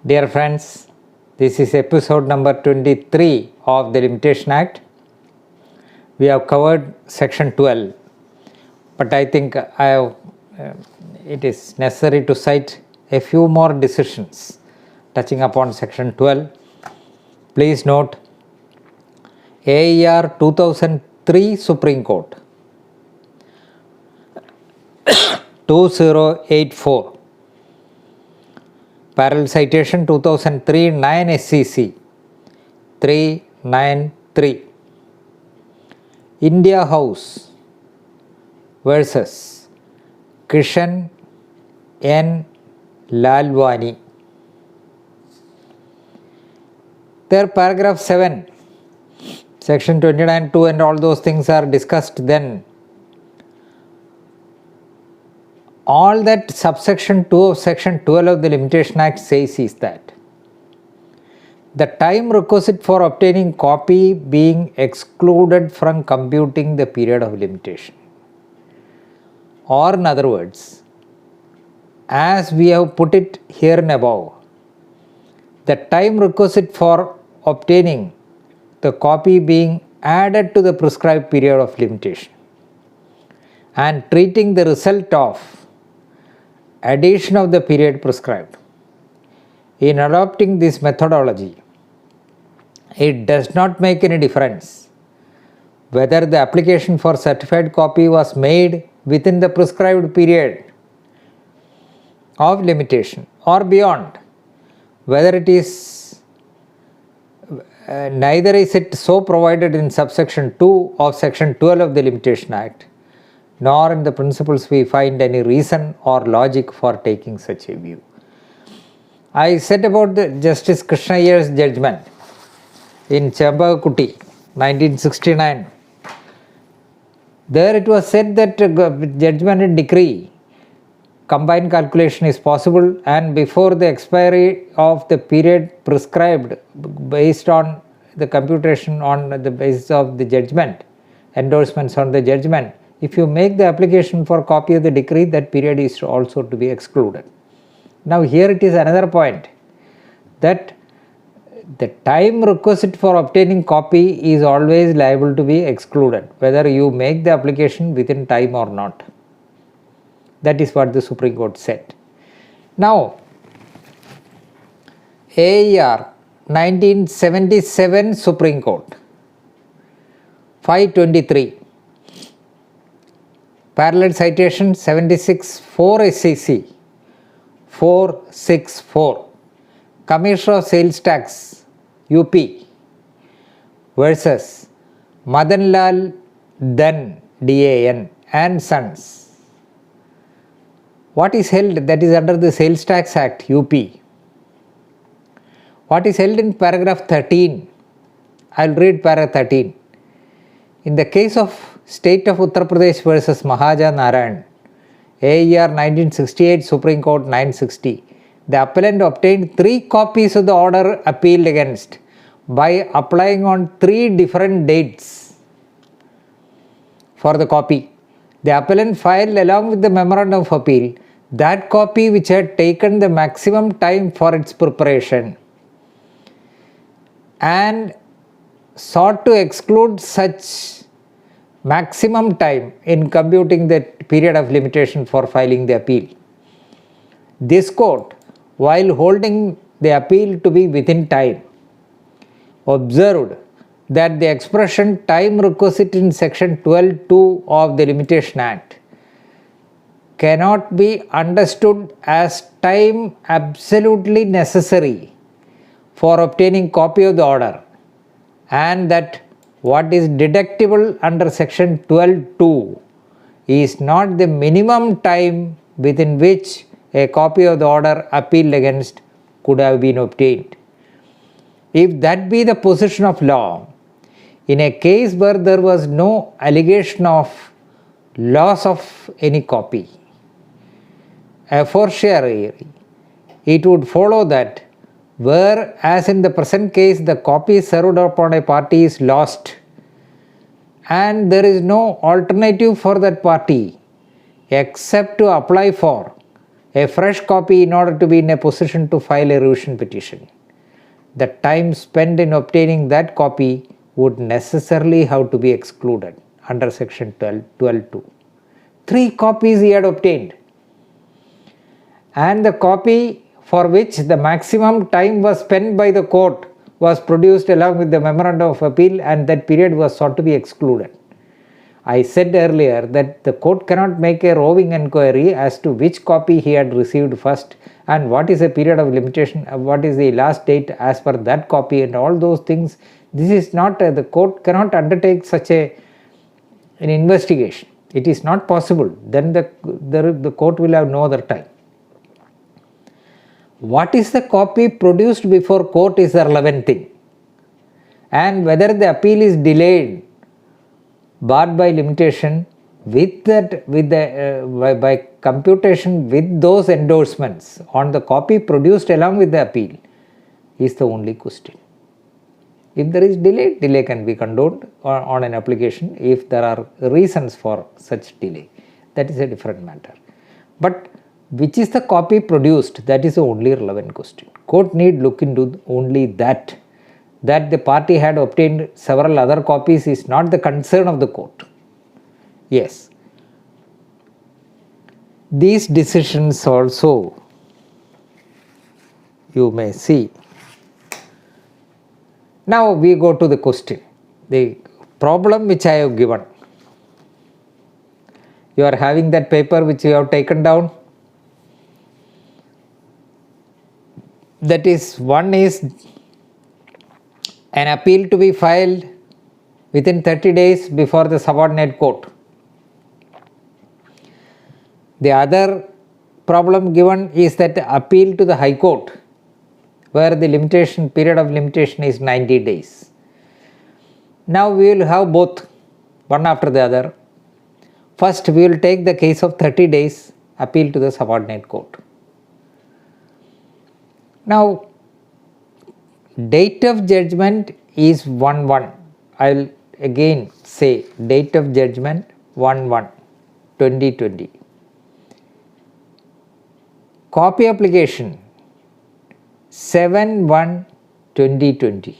Dear friends, this is episode number 23 of the Limitation Act. We have covered section 12, but I think it is necessary to cite a few more decisions touching upon section 12. Please note AER 2003 Supreme Court 2084, parallel citation 2003 9 SCC 393, India House versus Kishan N. Lalwani. There, paragraph 7, section 29(2) and all those things are discussed then. All that subsection 2 of section 12 of the Limitation Act says is that the time requisite for obtaining copy being excluded from computing the period of limitation. Or in other words, as we have put it here and above, the time requisite for obtaining the copy being added to the prescribed period of limitation and treating the result of addition of the period prescribed. In adopting this methodology, it does not make any difference whether the application for certified copy was made within the prescribed period of limitation or beyond, whether it is neither is it so provided in subsection 2 of section 12 of the Limitation Act, nor in the principles we find any reason or logic for taking such a view. I said about the Justice Krishna Iyer's judgment in Chembakutty 1969. There it was said that judgment and decree combined calculation is possible, and before the expiry of the period prescribed based on the computation on the basis of the judgment, endorsements on the judgment, if you make the application for copy of the decree, that period is also to be excluded. Now here it is another point, that the time requisite for obtaining copy is always liable to be excluded, whether you make the application within time or not. That is what the Supreme Court said. Now, AER 1977 Supreme Court 523, parallel citation 76(4) SCC 464, Commissioner of Sales Tax UP versus Madan Lal Dan DAN and Sons. What is held? That is under the Sales Tax Act UP. What is held in paragraph 13? I will read paragraph 13. In the case of State of Uttar Pradesh versus Mahajan Narayan, AER 1968 Supreme Court 960, the appellant obtained 3 copies of the order appealed against by applying on 3 different dates for the copy. The appellant filed along with the memorandum of appeal that copy which had taken the maximum time for its preparation and sought to exclude such maximum time in computing the period of limitation for filing the appeal. This court, while holding the appeal to be within time, observed that the expression time requisite in section 12(2) of the Limitation Act cannot be understood as time absolutely necessary for obtaining copy of the order, and that what is deductible under section 12(2) is not the minimum time within which a copy of the order appealed against could have been obtained. If that be the position of law, in a case where there was no allegation of loss of any copy, a fortiori, it would follow that where, as in the present case, the copy served upon a party is lost and there is no alternative for that party except to apply for a fresh copy in order to be in a position to file a revision petition. The time spent in obtaining that copy would necessarily have to be excluded under section 12.2. 3 copies he had obtained, and the copy for which the maximum time was spent by the court was produced along with the memorandum of appeal, and that period was sought to be excluded. I said earlier that the court cannot make a roving inquiry as to which copy he had received first and what is the period of limitation, what is the last date as per that copy, and all those things. This is not, the court cannot undertake such an investigation. It is not possible. Then the court will have no other time. What is the copy produced before court is the relevant thing, and whether the appeal is delayed, barred by limitation, by computation with those endorsements on the copy produced along with the appeal is the only question. If there is delay can be condoned on an application if there are reasons for such delay. That is a different matter. But which is the copy produced, that is the only relevant question. Court need look into only that. That the party had obtained several other copies is not the concern of the court. Yes. These decisions also, you may see. Now we go to the question, the problem which I have given. You are having that paper which you have taken down. That is, one is an appeal to be filed within 30 days before the subordinate court. The other problem given is that appeal to the High Court, where the period of limitation is 90 days. Now we will have both, one after the other. First we will take the case of 30 days appeal to the subordinate court. Now date of judgment is 1/1. I will again say date of judgment 1/1/2020. Copy application 7/1/2020.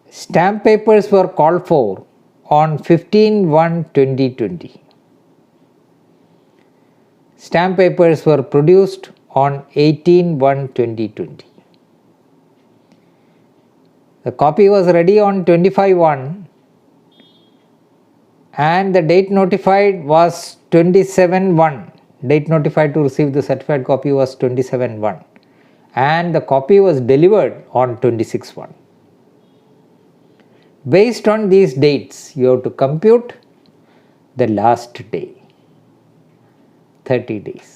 Stamp papers were called for on 15/1/2020. Stamp papers were produced on 18/1/2020. The copy was ready on 25/1 and the date notified was 27/1. Date notified to receive the certified copy was 27/1 and the copy was delivered on 26/1. Based on these dates, you have to compute the last day, 30 days.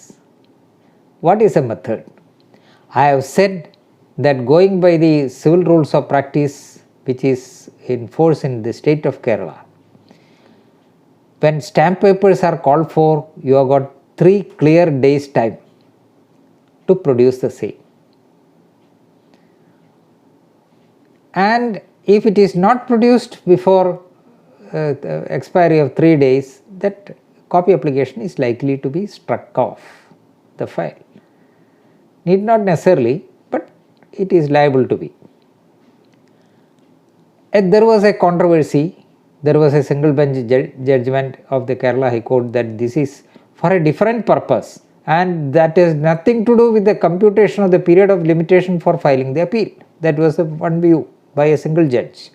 What is the method? I have said that going by the civil rules of practice which is in force in the state of Kerala, when stamp papers are called for, you have got 3 clear days time to produce the same. And if it is not produced before the expiry of 3 days, that copy application is likely to be struck off the file. Need not necessarily, but it is liable to be. And there was a controversy, there was a single bench judgment of the Kerala High Court that this is for a different purpose and that has nothing to do with the computation of the period of limitation for filing the appeal. That was the one view by a single judge.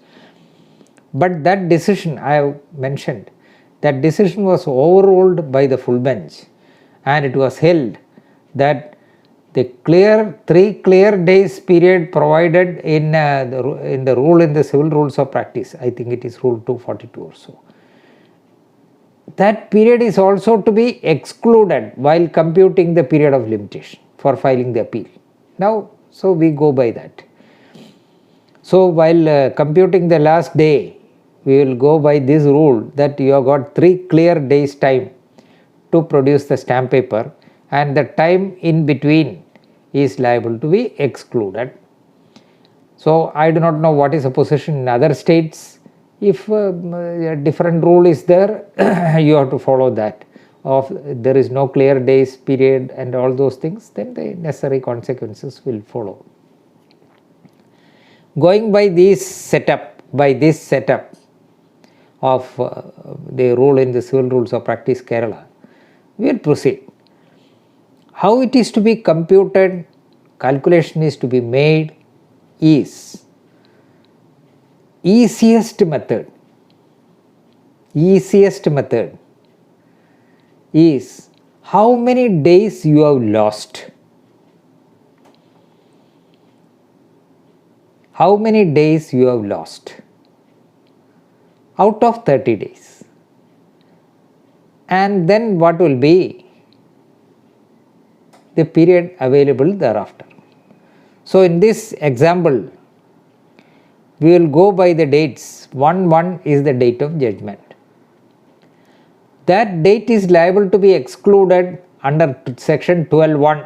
But that decision I have mentioned, that decision was overruled by the full bench and it was held that the 3 clear days period provided in the rule in the civil rules of practice, I think it is rule 242 or so, that period is also to be excluded while computing the period of limitation for filing the appeal. Now, so we go by that. So while computing the last day, we will go by this rule that you have got 3 clear days time to produce the stamp paper and the time in between is liable to be excluded. So I do not know what is the position in other states. If a different rule is there, you have to follow that. of there is no clear days period and all those things, then the necessary consequences will follow. Going by this setup of the rule in the Civil Rules of Practice Kerala, we will proceed. How it is to be computed, calculation is to be made is easiest method is how many days you have lost. How many days you have lost out of 30 days. And then what will be the period available thereafter. So in this example, we will go by the dates. 1/1 is the date of judgment. That date is liable to be excluded under section 12(1).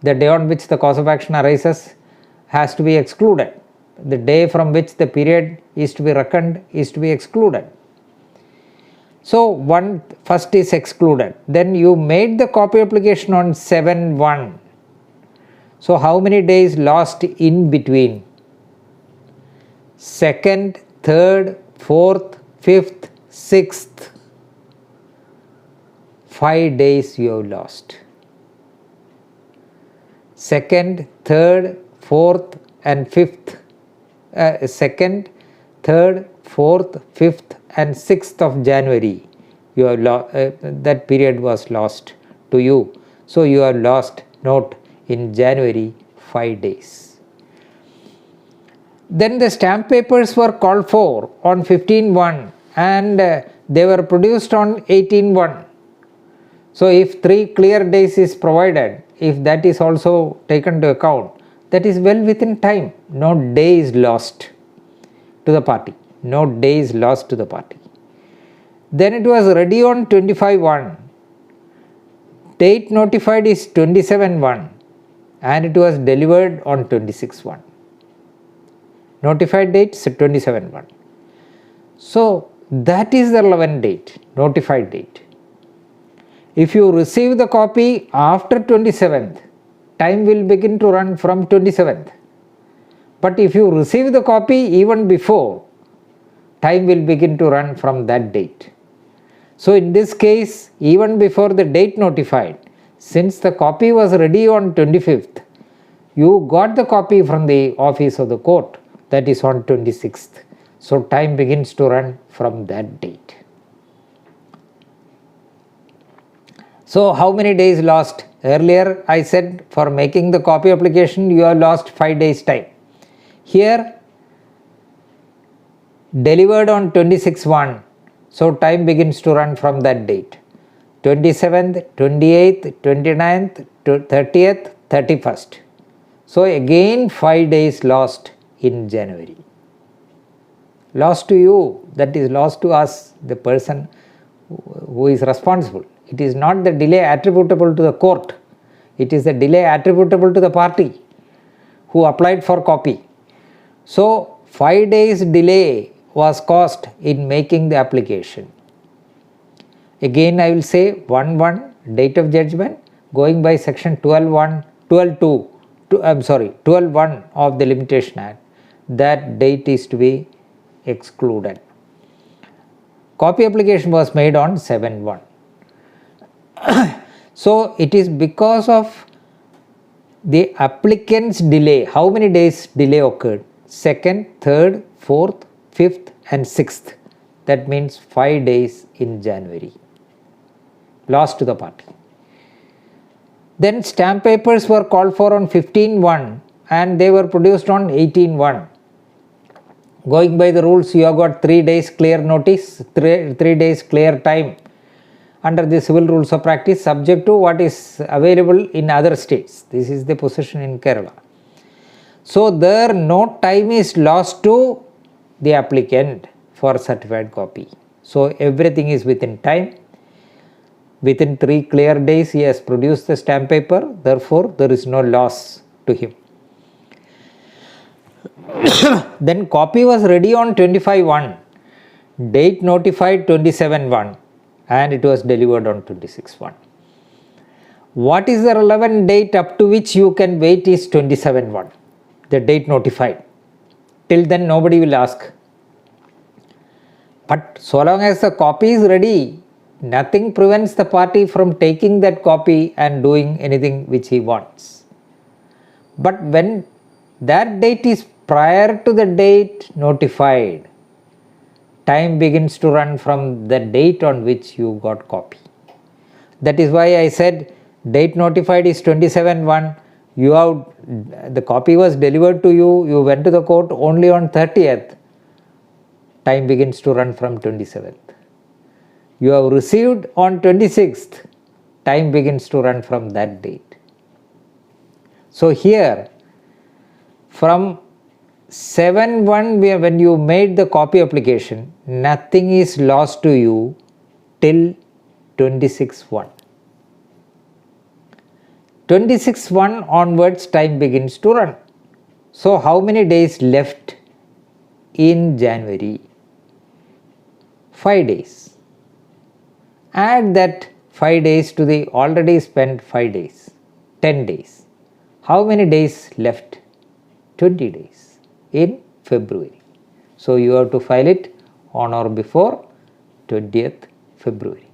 The day on which the cause of action arises has to be excluded. The day from which the period is to be reckoned is to be excluded. So first is excluded. Then you made the copy application on 7/1. So how many days lost in between? 2nd, 3rd, 4th, 5th, 6th. 5 days you have lost. 2nd, 3rd, 4th and 5th. 2nd, 3rd, 4th, 5th and 6th of January, you have that period was lost to you. So you have lost, note, in January 5 days. Then the stamp papers were called for on 15/1 and they were produced on 18/1. So if 3 clear days is provided, if that is also taken to account, that is well within time. No day is lost to the party. No day is lost to the party. Then it was ready on 25/1. Date notified is 27/1 and it was delivered on 26/1. Notified date is 27/1. So that is the relevant date, notified date. If you receive the copy after 27th, time will begin to run from 27th. But if you receive the copy even before, time will begin to run from that date. So in this case, even before the date notified, since the copy was ready on 25th, you got the copy from the office of the court, that is on 26th. So time begins to run from that date. So how many days lost? Earlier I said for making the copy application you have lost 5 days time. Here delivered on 26/1, so time begins to run from that date. 27th, 28th, 29th, 30th, 31st. So again 5 days lost in January. Lost to you, that is lost to us, the person who is responsible. It is not the delay attributable to the court. It is the delay attributable to the party who applied for copy. So 5 days delay was caused in making the application. Again I will say 1/1 date of judgment, going by section 12(1) of the Limitation Act, that date is to be excluded. Copy application was made on 7/1. So it is because of the applicant's delay. How many days delay occurred? 2nd, 3rd, 4th, 5th and 6th. That means 5 days in January lost to the party. Then stamp papers were called for on 15/1 and they were produced on 18/1. Going by the rules, you have got 3 days clear notice, 3 days clear time under the Civil Rules of Practice, subject to what is available in other states. This is the position in Kerala. So there no time is lost to the applicant for certified copy. So everything is within time. Within 3 clear days he has produced the stamp paper, therefore there is no loss to him. Then copy was ready on 25/1, date notified 27/1 and it was delivered on 26/1. What is the relevant date up to which you can wait is 27/1, the date notified. Till then nobody will ask. But so long as the copy is ready, nothing prevents the party from taking that copy and doing anything which he wants. But when that date is prior to the date notified, time begins to run from the date on which you got copy. That is why I said date notified is 27/1. The copy was delivered to you, you went to the court only on 30th. Time begins to run from 27th. You have received on 26th, time begins to run from that date. So here, from 7/1 when you made the copy application, nothing is lost to you till 26/1. 26/1 onwards time begins to run. So how many days left in January? 5 days. Add that 5 days to the already spent 5 days, 10 days. How many days left? 20 days in February. So you have to file it on or before 20th February.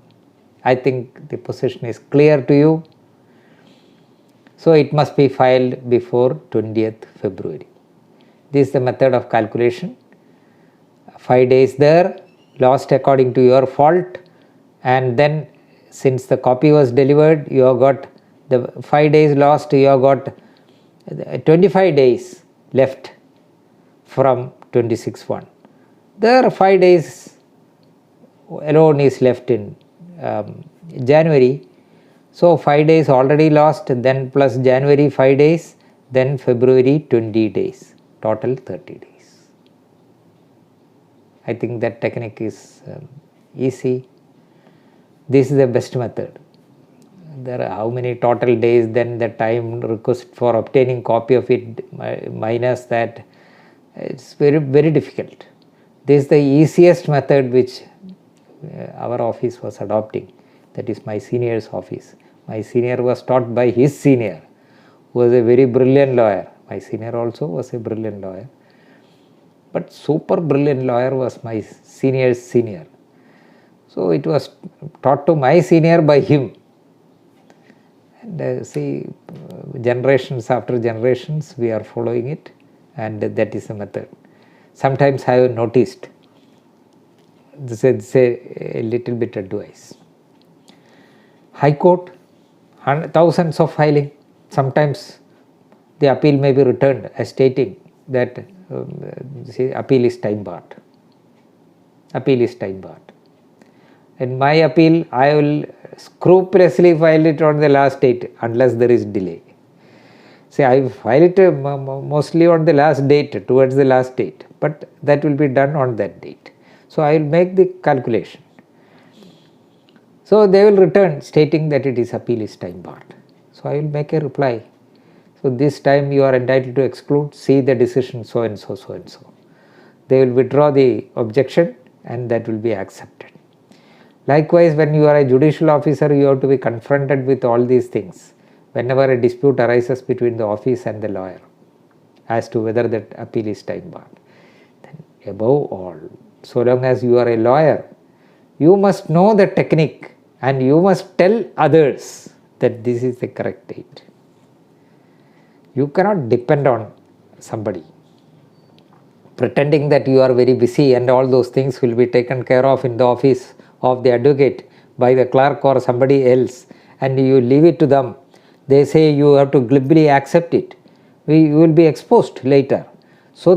I think the position is clear to you. So it must be filed before 20th February. This is the method of calculation. 5 days there, lost according to your fault, and then since the copy was delivered, you have got the 5 days lost, you have got 25 days left from 26/1. There 5 days alone is left in January. So 5 days already lost, then plus January 5 days, then February 20 days, total 30 days. I think that technique is easy. This is the best method. There are how many total days, then the time request for obtaining copy of it minus that, it's very, very difficult. This is the easiest method which our office was adopting, that is my senior's office. My senior was taught by his senior, who was a very brilliant lawyer. My senior also was a brilliant lawyer. But super brilliant lawyer was my senior's senior. So it was taught to my senior by him. And generations after generations we are following it, and that is the method. Sometimes I have noticed, this is a little bit advice. High Court, thousands of filing. Sometimes the appeal may be returned as stating that appeal is time barred. Appeal is time barred. In my appeal, I will scrupulously file it on the last date unless there is delay. I file it mostly on the last date, towards the last date, but that will be done on that date. So I will make the calculation. So they will return stating that it is appeal is time barred. So I will make a reply. So this time you are entitled to exclude, see the decision so and so, so and so. They will withdraw the objection and that will be accepted. Likewise, when you are a judicial officer, you have to be confronted with all these things whenever a dispute arises between the office and the lawyer as to whether that appeal is time barred. Then above all, so long as you are a lawyer, you must know the technique and you must tell others that this is the correct date. You cannot depend on somebody pretending that you are very busy and all those things will be taken care of in the office of the advocate by the clerk or somebody else, and you leave it to them. They say you have to glibly accept it. You will be exposed later. So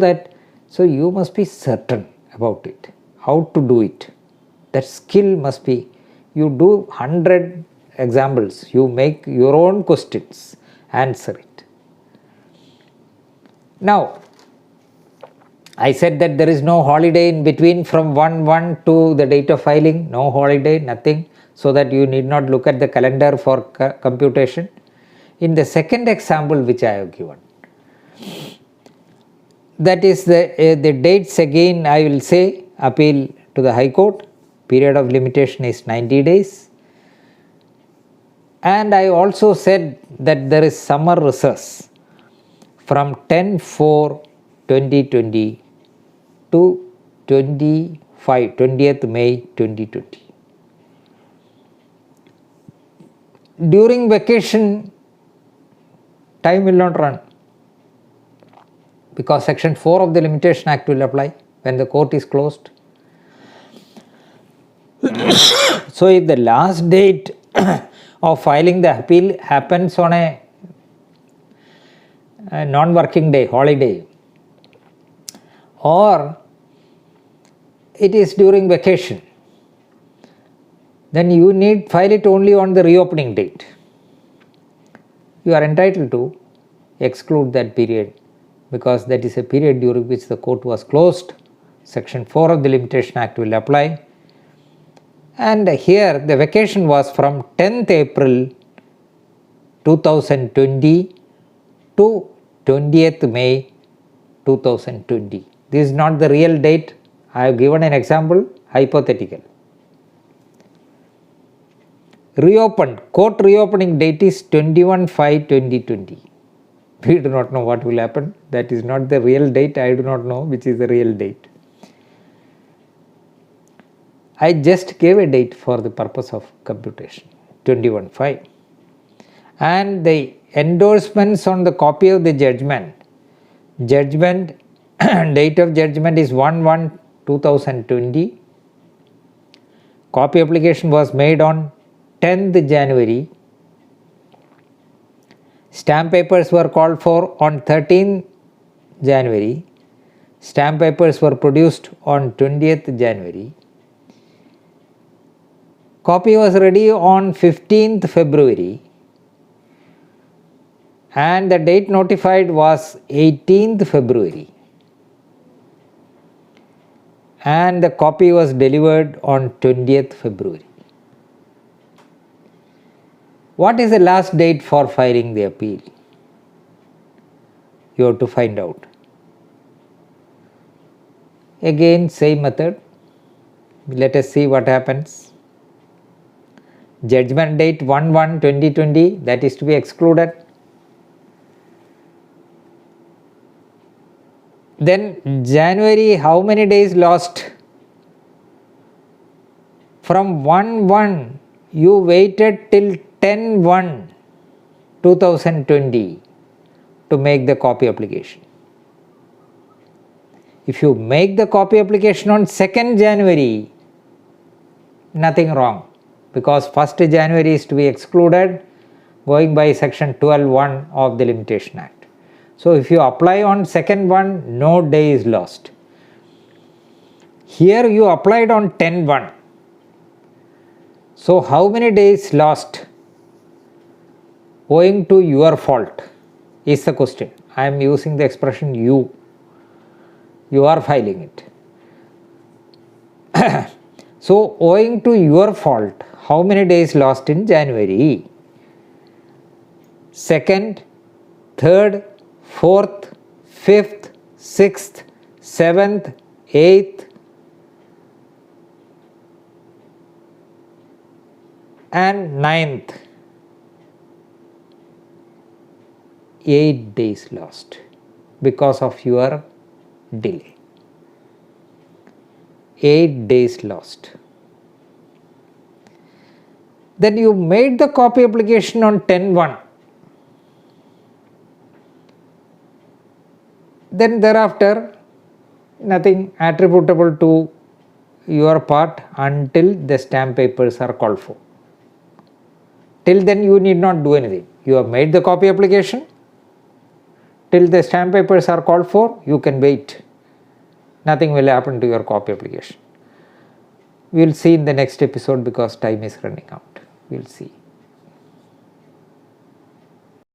you must be certain about it, how to do it. That skill must be, you do 100 examples, you make your own questions, answer it. Now, I said that there is no holiday in between from 1/1 to the date of filing, no holiday, nothing, so that you need not look at the calendar for computation. In the second example which I have given, that is the dates again I will say, appeal to the High Court, period of limitation is 90 days. And I also said that there is summer recess from 10/4/2020 to 20th May 2020. During vacation, time will not run because section 4 of the Limitation Act will apply when the court is closed. So if the last date of filing the appeal happens on a non-working day, holiday, or it is during vacation, then you need file it only on the reopening date. You are entitled to exclude that period because that is a period during which the court was closed. Section 4 of the Limitation Act will apply. And here the vacation was from 10th April 2020 to 20th May 2020. This is not the real date. I have given an example, hypothetical. Reopened, court reopening date is 21/5/2020. We do not know what will happen. That is not the real date. I do not know which is the real date. I just gave a date for the purpose of computation, 21/5. And the endorsements on the copy of the judgment, date of judgment is 1/1/2020. Copy application was made on 10th January. Stamp papers were called for on 13th January. Stamp papers were produced on 20th January. Copy was ready on 15th February and the date notified was 18th February and the copy was delivered on 20th February. What is the last date for filing the appeal? You have to find out. Again, same method. Let us see what happens. Judgment date 1/1/2020, that is to be excluded. Then January, how many days lost? From 1/1 you waited till 10/1/2020 to make the copy application. If you make the copy application on 2nd January, nothing wrong because 1st January is to be excluded going by section 12(1) of the Limitation Act. So if you apply on 2nd one, no day is lost. Here you applied on 10/1. So how many days lost owing to your fault is the question. I am using the expression you. You are filing it. So owing to your fault, how many days lost in January? 2nd, 3rd, 4th, 5th, 6th, 7th, 8th and 9th. 8 days lost because of your delay. 8 days lost. Then you made the copy application on 10/1. Then thereafter nothing attributable to your part until the stamp papers are called for. Till then you need not do anything. You have made the copy application. Till the stamp papers are called for, you can wait. Nothing will happen to your copy application. We will see in the next episode because time is running out. We will see.